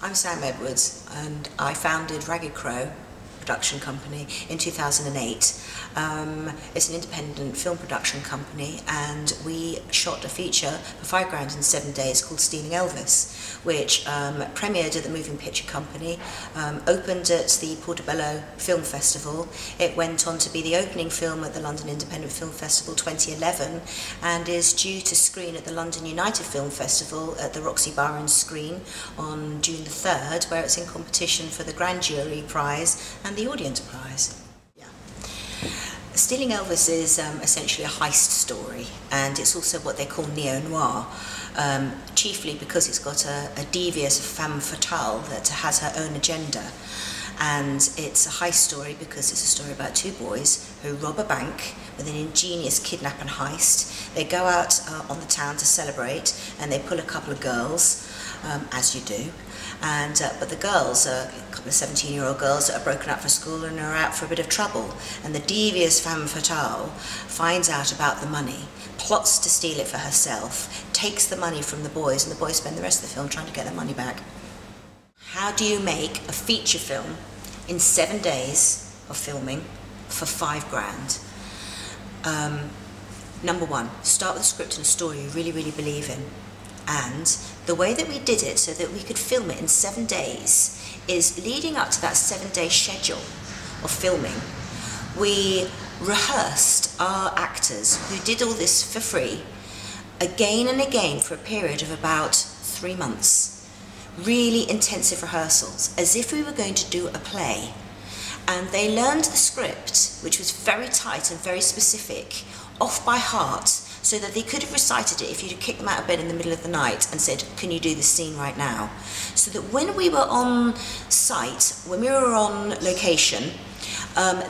I'm Sam Edwards and I founded Ragged Crow production company in 2008. It's an independent film production company and we shot a feature for £5 in 7 days called Stealing Elvis, which premiered at the Moving Picture Company, opened at the Portobello Film Festival. It went on to be the opening film at the London Independent Film Festival 2011 and is due to screen at the London United Film Festival at the Roxy Bar and Screen on June the 3rd, where it's in competition for the Grand Jury Prize and the Audience Prize. Yeah. Stealing Elvis is essentially a heist story, and it's also what they call neo-noir, chiefly because it's got a devious femme fatale that has her own agenda. And it's a heist story because it's a story about two boys who rob a bank with an ingenious kidnap and heist. They go out on the town to celebrate and they pull a couple of girls, as you do. And but the girls are a couple of 17-year-old girls that are broken up for school and are out for a bit of trouble. And the devious femme fatale finds out about the money, plots to steal it for herself, takes the money from the boys, and the boys spend the rest of the film trying to get their money back. How do you make a feature film in 7 days of filming for £5? Number one, start with a script and a story you really, really believe in. And the way that we did it so that we could film it in 7 days is leading up to that 7-day schedule of filming. We rehearsed our actors who did all this for free again and again for a period of about 3 months. Really intensive rehearsals, as if we were going to do a play. And they learned the script, which was very tight and very specific, off by heart, so that they could have recited it if you'd have kicked them out of bed in the middle of the night and said, can you do this scene right now? So that when we were on site, when we were on location,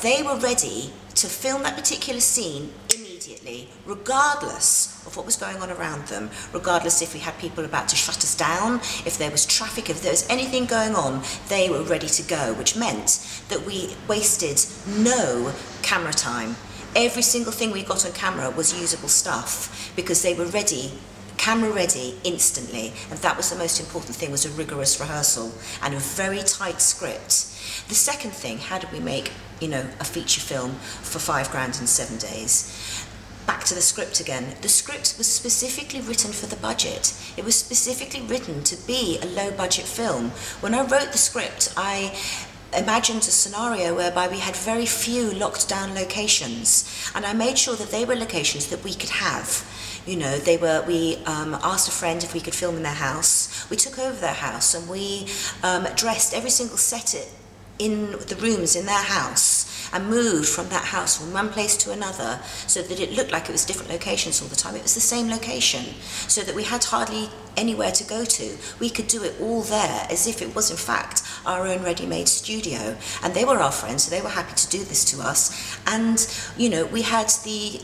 they were ready to film that particular scene immediately, regardless of what was going on around them, regardless if we had people about to shut us down, if there was traffic, if there was anything going on, they were ready to go, which meant that we wasted no camera time. Every single thing we got on camera was usable stuff because they were ready, camera ready, instantly. And that was the most important thing, was a rigorous rehearsal and a very tight script. The second thing, how did we make, a feature film for £5 in 7 days? Back to the script again. The script was specifically written for the budget. It was specifically written to be a low budget film. When I wrote the script, I imagined a scenario whereby we had very few locked down locations, and I made sure that they were locations that we could have. We asked a friend if we could film in their house. We took over their house and we dressed every single set in the rooms in their house and moved from that house from one place to another so that it looked like it was different locations all the time. It was the same location, so that we had hardly anywhere to go to. We could do it all there as if it was in fact our own ready-made studio. And they were our friends, so they were happy to do this to us. And we had the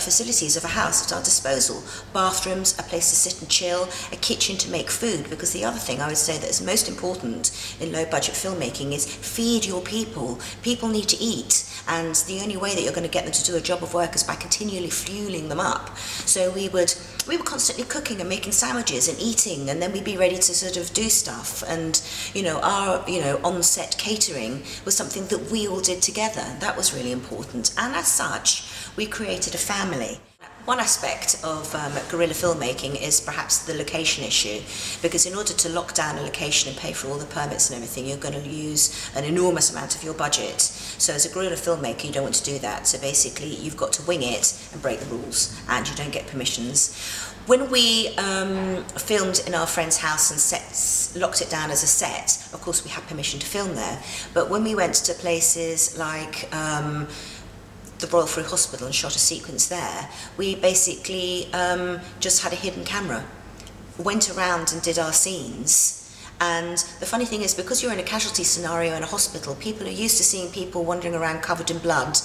facilities of a house at our disposal: bathrooms, a place to sit and chill, a kitchen to make food, because the other thing I would say that is most important in low-budget filmmaking is feed your people. People need to eat, and the only way that you're going to get them to do a job of work is by continually fueling them up. So we were constantly cooking and making sandwiches and eating, and then we'd be ready to sort of do stuff. And our on-set catering was something that we all did together. That was really important. And as such, we created a family. One aspect of guerrilla filmmaking is perhaps the location issue, because in order to lock down a location and pay for all the permits and everything, you're going to use an enormous amount of your budget. So as a guerrilla filmmaker, you don't want to do that. So basically, you've got to wing it and break the rules, and you don't get permissions. When we filmed in our friend's house and locked it down as a set, of course we had permission to film there. But when we went to places like the Royal Free Hospital and shot a sequence there, we basically just had a hidden camera, went around and did our scenes. And the funny thing is, because you're in a casualty scenario in a hospital, people are used to seeing people wandering around covered in blood,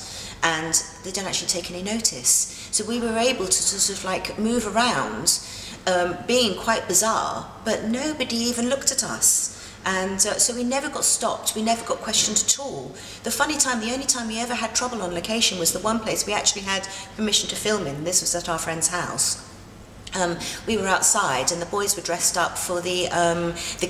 and they don't actually take any notice. So we were able to sort of like move around, being quite bizarre, but nobody even looked at us. And so we never got stopped, we never got questioned at all. The only time we ever had trouble on location was the one place we actually had permission to film in. This was at our friend's house. we were outside and the boys were dressed up for the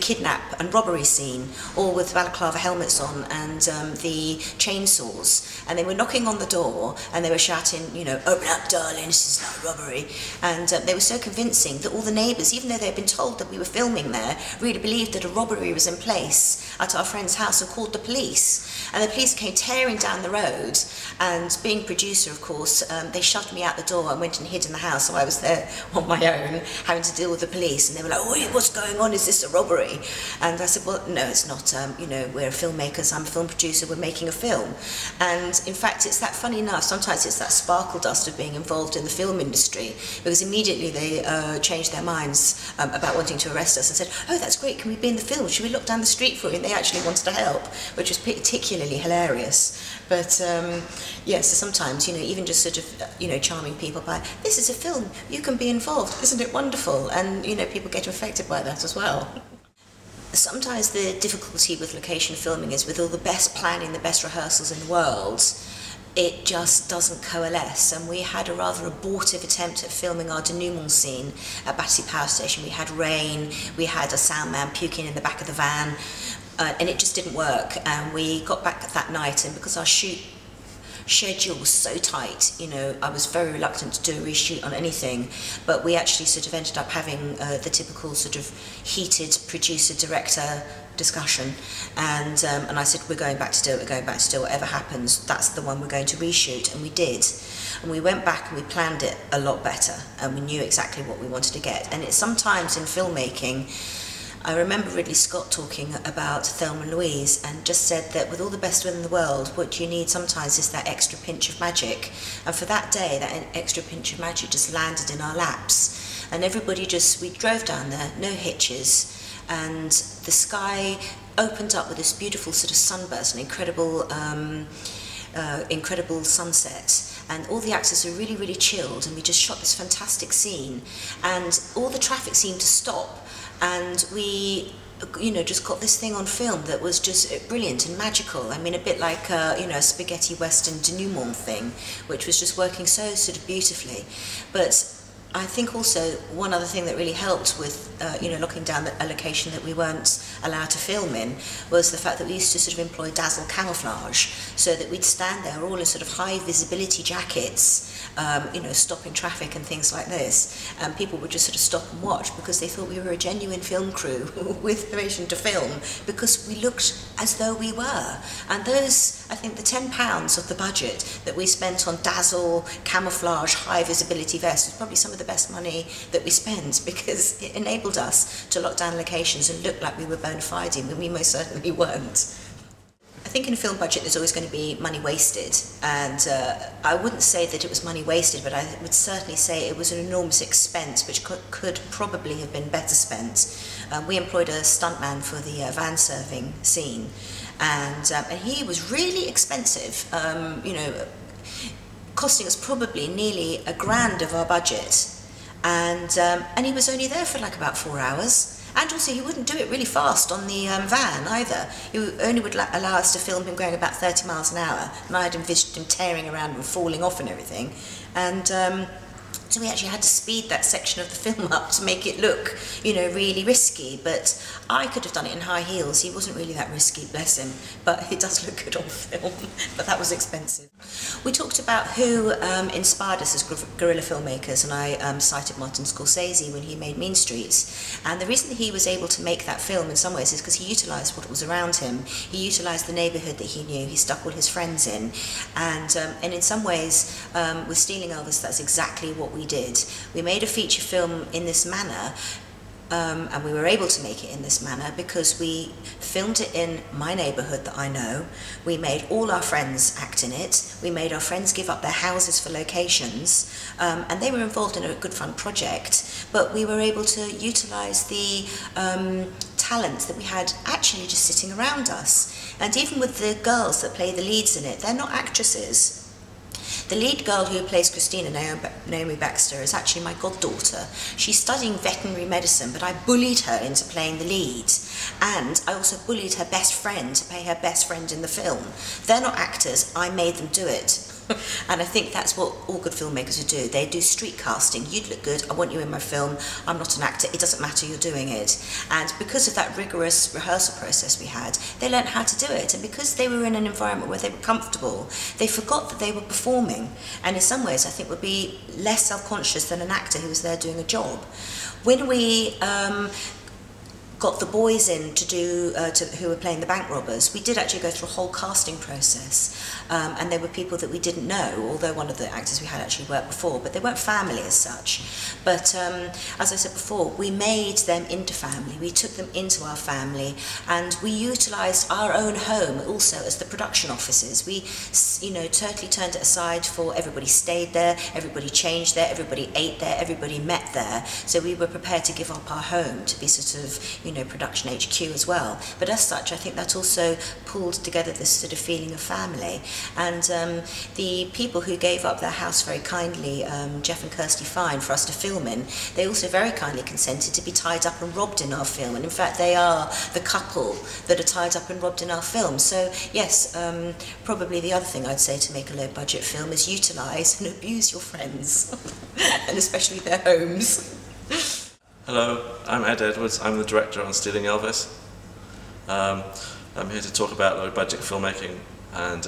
kidnap and robbery scene, all with balaclava helmets on and the chainsaws, and they were knocking on the door and they were shouting, you know, "Open up, darling, this is not a robbery." And they were so convincing that all the neighbours, even though they'd been told that we were filming there, really believed that a robbery was in place at our friend's house and called the police. And the police came tearing down the road, and being producer, of course, they shoved me out the door and went and hid in the house, so I was there on my own, having to deal with the police, and they were like, "Oh, what's going on? Is this a robbery?" And I said, "Well, no, it's not. You know, we're filmmakers. I'm a film producer. We're making a film." And in fact, it's that, funny enough, sometimes it's that sparkle dust of being involved in the film industry, because immediately they changed their minds about wanting to arrest us and said, "Oh, that's great. Can we be in the film? Should we look down the street for you?" And they actually wanted to help, which was particularly hilarious. But yes, so sometimes, you know, even just sort of, you know, charming people by, "This is a film, you can be involved, isn't it wonderful?" And, you know, people get affected by that as well. Sometimes the difficulty with location filming is, with all the best planning, the best rehearsals in the world, it just doesn't coalesce. And we had a rather abortive attempt at filming our denouement scene at Battersea Power Station. We had rain, we had a sound man puking in the back of the van, and it just didn't work. And we got back that night, and because our shoot schedule was so tight, you know, I was very reluctant to do a reshoot on anything, but we actually sort of ended up having the typical sort of heated producer-director discussion, and I said, "We're going back to do it, we're going back to do it, whatever happens, that's the one we're going to reshoot," and we did. And we went back and we planned it a lot better, and we knew exactly what we wanted to get. And it's sometimes in filmmaking, I remember Ridley Scott talking about Thelma and Louise, and just said that with all the best will in the world, what you need sometimes is that extra pinch of magic. And for that day, that extra pinch of magic just landed in our laps. And everybody we drove down there, no hitches, and the sky opened up with this beautiful sort of sunburst, an incredible sunset. And all the actors were really, really chilled, and we just shot this fantastic scene, and all the traffic seemed to stop. And we, you know, just got this thing on film that was just brilliant and magical. I mean, a bit like, you know, a spaghetti western denouement thing, which was just working so sort of beautifully. But I think also one other thing that really helped with, you know, locking down a location that we weren't allowed to film in was the fact that we used to sort of employ dazzle camouflage, so that we'd stand there all in sort of high visibility jackets, you know, stopping traffic and things like this, and people would just sort of stop and watch because they thought we were a genuine film crew with permission to film, because we looked as though we were. And those, I think the £10 of the budget that we spent on dazzle camouflage high visibility vests was probably some of the best money that we spent, because it enabled us to lock down locations and look like we were bona fide, when we most certainly weren't. I think in a film budget there's always going to be money wasted, and I wouldn't say that it was money wasted, but I would certainly say it was an enormous expense which could probably have been better spent. We employed a stuntman for the van serving scene, and he was really expensive, you know, costing us probably nearly £1,000 of our budget, and he was only there for like about 4 hours. And also he wouldn't do it really fast on the van either. He only would allow us to film him going about 30 miles an hour, and I had envisaged him tearing around and falling off and everything. And so we actually had to speed that section of the film up to make it look, you know, really risky. But I could have done it in high heels. He wasn't really that risky, bless him. But it does look good on film. But that was expensive. We talked about who inspired us as guerrilla filmmakers, and I cited Martin Scorsese when he made Mean Streets. And the reason that he was able to make that film in some ways is because he utilised what was around him. He utilised the neighbourhood that he knew. He stuck all his friends in. And in some ways, with Stealing Elvis, that's exactly what we did. We made a feature film in this manner, and we were able to make it in this manner because we filmed it in my neighbourhood that I know. We made all our friends act in it. We made our friends give up their houses for locations, and they were involved in a good fun project, but we were able to utilise the talent that we had actually just sitting around us. And even with the girls that play the leads in it, they're not actresses. The lead girl who plays Christina, Naomi Baxter, is actually my goddaughter. She's studying veterinary medicine, but I bullied her into playing the lead. And I also bullied her best friend to play her best friend in the film. They're not actors, I made them do it. And I think that's what all good filmmakers would do. They do street casting. You'd look good, I want you in my film, I'm not an actor, it doesn't matter, you're doing it. And because of that rigorous rehearsal process we had, they learned how to do it. And because they were in an environment where they were comfortable, they forgot that they were performing. And in some ways, I think would be less self-conscious than an actor who was there doing a job. When we got the boys in to do, who were playing the bank robbers, we did actually go through a whole casting process. And there were people that we didn't know, although one of the actors we had actually worked before, but they weren't family as such. But as I said before, we made them into family, we took them into our family, and we utilised our own home also as the production offices. We, you know, totally turned it aside for everybody stayed there, everybody changed there, everybody ate there, everybody met there. So we were prepared to give up our home to be sort of, you know, production HQ as well. But as such, I think that also pulled together this sort of feeling of family. And the people who gave up their house very kindly, Jeff and Kirsty Fine, for us to film in, they also very kindly consented to be tied up and robbed in our film. And in fact, they are the couple that are tied up and robbed in our film. So yes, probably the other thing I'd say to make a low-budget film is utilise and abuse your friends, and especially their homes. Hello, I'm Ed Edwards. I'm the director on Stealing Elvis. I'm here to talk about low-budget filmmaking and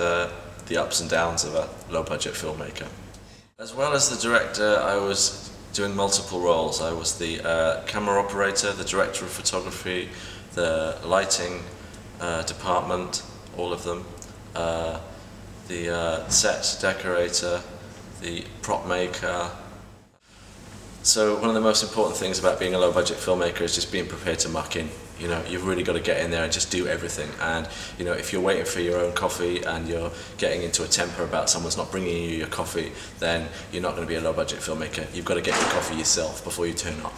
the ups and downs of a low-budget filmmaker. As well as the director, I was doing multiple roles. I was the camera operator, the director of photography, the lighting department, all of them, the set decorator, the prop maker. So one of the most important things about being a low-budget filmmaker is just being prepared to muck in. You know, you've really got to get in there and just do everything. And you know, if you're waiting for your own coffee and you're getting into a temper about someone's not bringing you your coffee, then you're not going to be a low-budget filmmaker. You've got to get your coffee yourself before you turn up.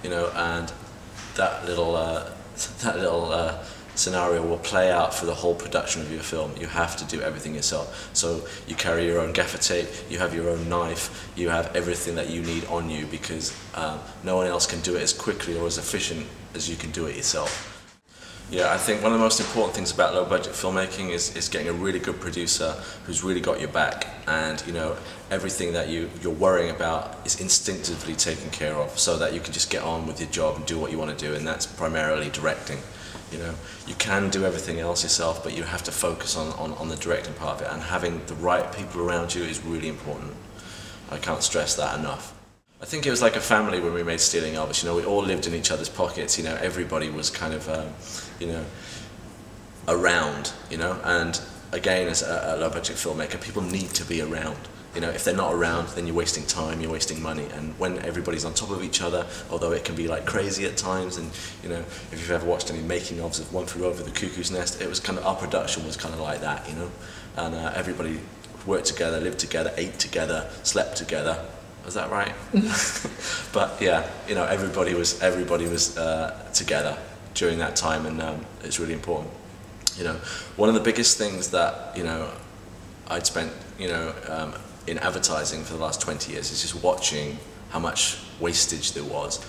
You know, and that little scenario will play out for the whole production of your film. You have to do everything yourself. So you carry your own gaffer tape, you have your own knife, you have everything that you need on you, because no one else can do it as quickly or as efficient as you can do it yourself. Yeah, I think one of the most important things about low-budget filmmaking is getting a really good producer who's really got your back, and you know, everything that you're worrying about is instinctively taken care of, so that you can just get on with your job and do what you want to do, and that's primarily directing. You know, you can do everything else yourself, but you have to focus on the directing part of it, and having the right people around you is really important. I can't stress that enough. I think it was like a family when we made Stealing Elvis. You know, we all lived in each other's pockets. You know, everybody was kind of, you know, around. You know, and again, as a low-budget filmmaker, people need to be around. You know, if they're not around, then you're wasting time, you're wasting money. And when everybody's on top of each other, although it can be like crazy at times, and you know, if you've ever watched any making ofs of One Flew Over the Cuckoo's Nest, it was kind of, our production was kind of like that, you know, and everybody worked together, lived together, ate together, slept together. Was that right? But yeah, you know, everybody was together during that time, and it's really important. You know, one of the biggest things that, you know, I'd spent, you know, in advertising for the last 20 years is just watching how much wastage there was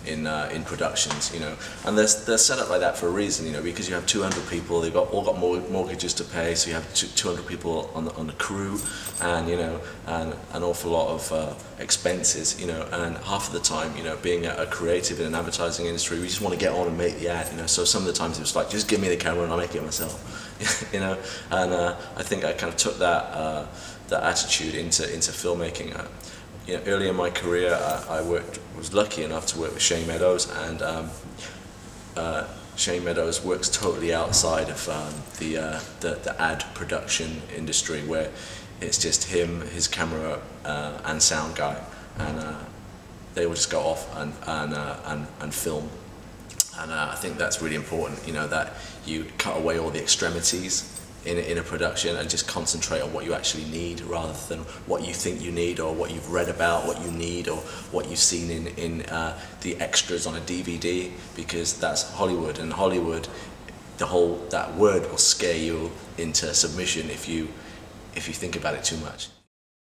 in productions, you know, and they're set up like that for a reason, you know, because you have 200 people, they've all got mortgages to pay, so you have 200 people on the crew, and you know, and an awful lot of expenses, you know, and half of the time, you know, being a creative in an advertising industry, we just want to get on and make the ad, you know, so some of the times it was like, just give me the camera and I'll make it myself, you know, and I think I kind of took that attitude into filmmaking. You know, early in my career, I was lucky enough to work with Shane Meadows, and Shane Meadows works totally outside of the ad production industry, where it's just him, his camera, and sound guy, and they will just go off and film. And I think that's really important. You know, that you cut away all the extremities in a production and just concentrate on what you actually need, rather than what you think you need, or what you've read about what you need, or what you've seen in the extras on a DVD, because that's Hollywood, and Hollywood, that word will scare you into submission if you think about it too much.